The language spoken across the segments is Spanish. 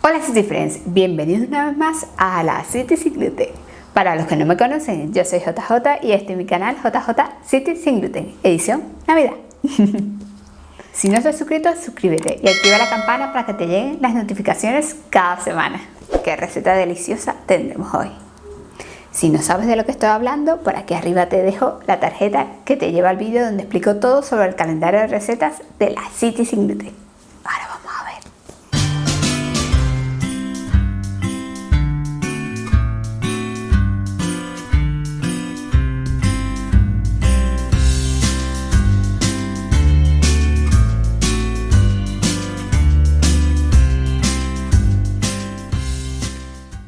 Hola City Friends, bienvenidos una vez más a la City Sin Gluten. Para los que no me conocen, yo soy JJ y este es mi canal JJ City Sin Gluten, edición Navidad. Si no estás suscrito, suscríbete y activa la campana para que te lleguen las notificaciones cada semana. ¿Qué receta deliciosa tendremos hoy? Si no sabes de lo que estoy hablando, por aquí arriba te dejo la tarjeta que te lleva al vídeo donde explico todo sobre el calendario de recetas de la City Sin Gluten. Ahora vamos a ver.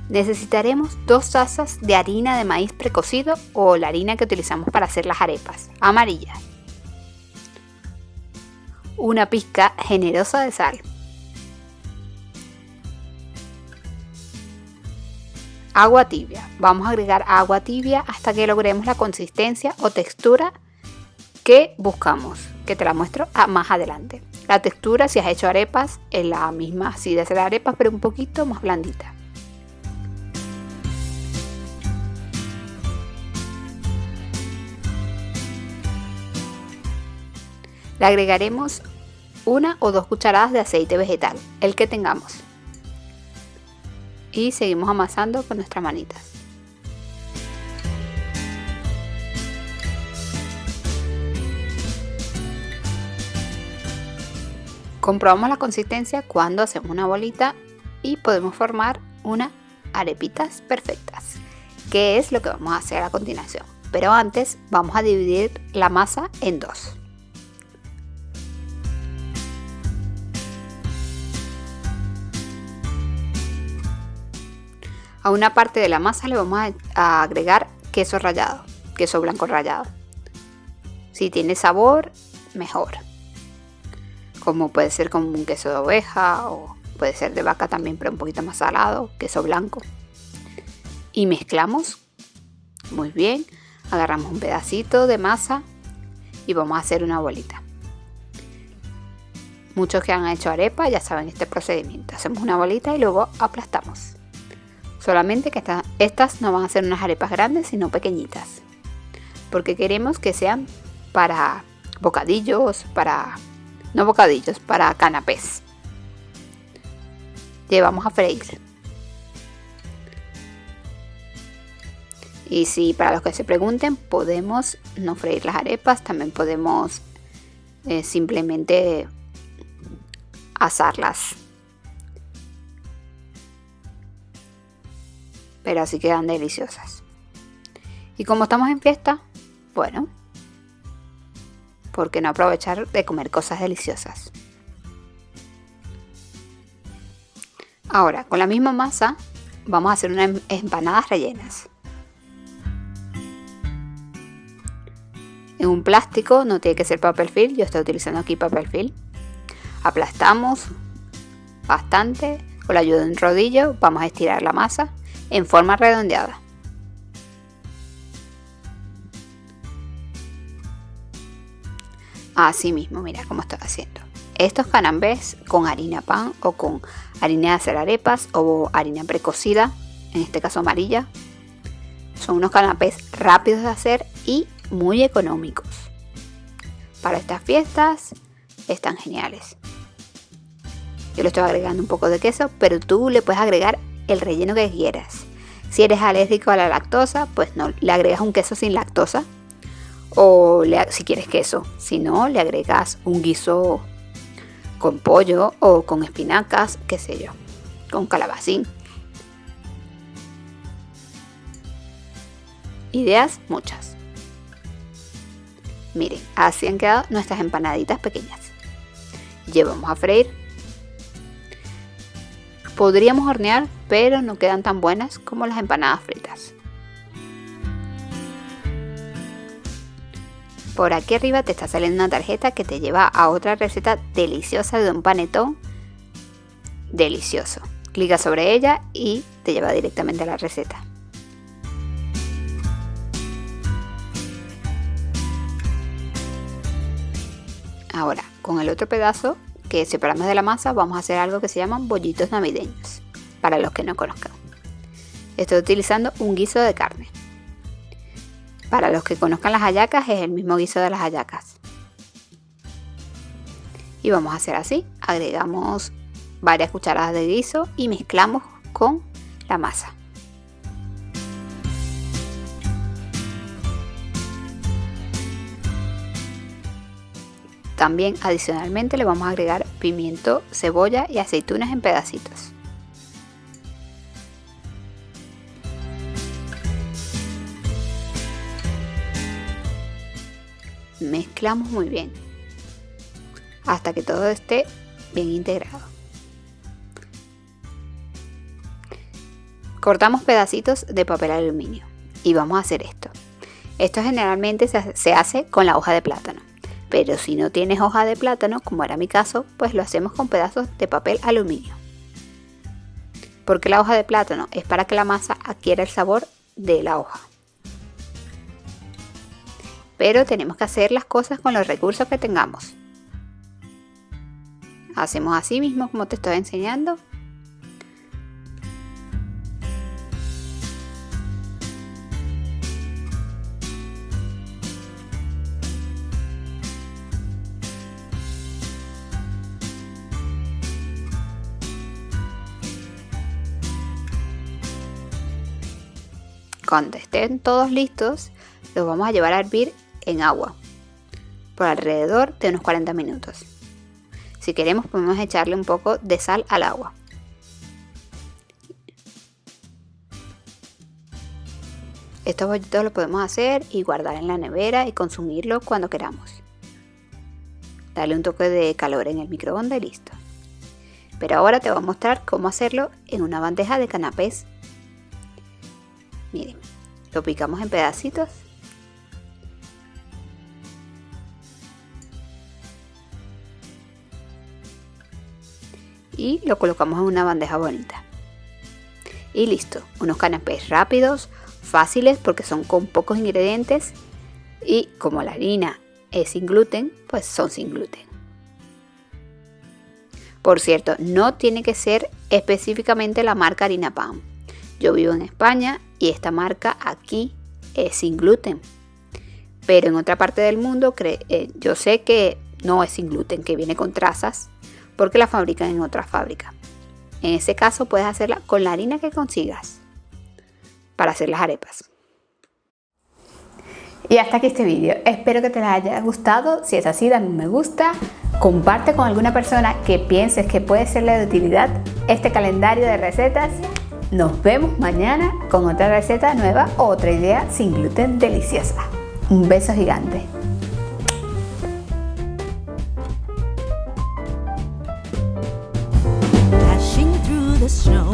Necesitaremos 2 tazas de harina de maíz precocido o la harina que utilizamos para hacer las arepas, amarilla. Una pizca generosa de sal. Agua tibia. Vamos a agregar agua tibia hasta que logremos la consistencia o textura que buscamos, que te la muestro más adelante. La textura, si has hecho arepas, es la misma así de hacer arepas, pero un poquito más blandita. Le agregaremos 1 o 2 cucharadas de aceite vegetal, el que tengamos. Y seguimos amasando con nuestras manitas. Comprobamos la consistencia cuando hacemos una bolita y podemos formar unas arepitas perfectas, que es lo que vamos a hacer a continuación. Pero antes vamos a dividir la masa en 2. A una parte de la masa le vamos a agregar queso rallado, queso blanco rallado. Si tiene sabor, mejor. Como puede ser como un queso de oveja o puede ser de vaca también, pero un poquito más salado, queso blanco. Y mezclamos muy bien. Agarramos un pedacito de masa y vamos a hacer una bolita. Muchos que han hecho arepa ya saben este procedimiento. Hacemos una bolita y luego aplastamos. Solamente que estas no van a ser unas arepas grandes, sino pequeñitas. Porque queremos que sean para bocadillos, para canapés. Llevamos a freír. Y si para los que se pregunten, podemos no freír las arepas, también podemos simplemente asarlas. Pero así quedan deliciosas. Y como estamos en fiesta, bueno, ¿por qué no aprovechar de comer cosas deliciosas? Ahora, con la misma masa, vamos a hacer unas empanadas rellenas. En un plástico, no tiene que ser papel film, yo estoy utilizando aquí papel film. Aplastamos bastante, con la ayuda de un rodillo, vamos a estirar la masa en forma redondeada. Así mismo, mira cómo estoy haciendo. Estos canapés con harina pan o con harina de hacer arepas o harina precocida, en este caso amarilla, son unos canapés rápidos de hacer y muy económicos. Para estas fiestas están geniales. Yo le estoy agregando un poco de queso, pero tú le puedes agregar el relleno que quieras. Si eres alérgico a la lactosa, pues no, le agregas un queso sin lactosa. O si quieres queso, si no, le agregas un guiso con pollo o con espinacas, qué sé yo, con calabacín. Ideas muchas. Miren, así han quedado nuestras empanaditas pequeñas. Llevamos a freír. Podríamos hornear, pero no quedan tan buenas como las empanadas fritas. Por aquí arriba te está saliendo una tarjeta que te lleva a otra receta deliciosa de un panetón delicioso. Clica sobre ella y te lleva directamente a la receta. Ahora, con el otro pedazo que separamos de la masa, vamos a hacer algo que se llaman bollitos navideños. para los que no conozcan. Estoy utilizando un guiso de carne. Para los que conozcan las hallacas, es el mismo guiso de las hallacas. Y vamos a hacer así. Agregamos varias cucharadas de guiso y mezclamos con la masa. También adicionalmente le vamos a agregar pimiento, cebolla y aceitunas en pedacitos. Mezclamos muy bien hasta que todo esté bien integrado. Cortamos pedacitos de papel aluminio y vamos a hacer esto. Esto generalmente se hace con la hoja de plátano, pero si no tienes hoja de plátano, como era mi caso, pues lo hacemos con pedazos de papel aluminio. Porque la hoja de plátano es para que la masa adquiera el sabor de la hoja. Pero tenemos que hacer las cosas con los recursos que tengamos. Hacemos así mismo como te estoy enseñando. Cuando estén todos listos, los vamos a llevar a hervir en agua por alrededor de unos 40 minutos. Si queremos podemos echarle un poco de sal al agua. Estos bollitos los podemos hacer y guardar en la nevera y consumirlos cuando queramos. Darle un toque de calor en el microondas y listo. Pero ahora te voy a mostrar cómo hacerlo en una bandeja de canapés. Miren, lo picamos en pedacitos. Y lo colocamos en una bandeja bonita. Y listo, unos canapés rápidos, fáciles porque son con pocos ingredientes y como la harina es sin gluten, pues son sin gluten. Por cierto, no tiene que ser específicamente la marca Harina Pan. Yo vivo en España y esta marca aquí es sin gluten. Pero en otra parte del mundo yo sé que no es sin gluten, que viene con trazas porque la fabrican en otra fábrica. En ese caso puedes hacerla con la harina que consigas para hacer las arepas. Y hasta aquí este vídeo. Espero que te haya gustado. Si es así, dame un me gusta. Comparte con alguna persona que pienses que puede serle de utilidad este calendario de recetas. Nos vemos mañana con otra receta nueva o otra idea sin gluten deliciosa. Un beso gigante. Dashing through the snow.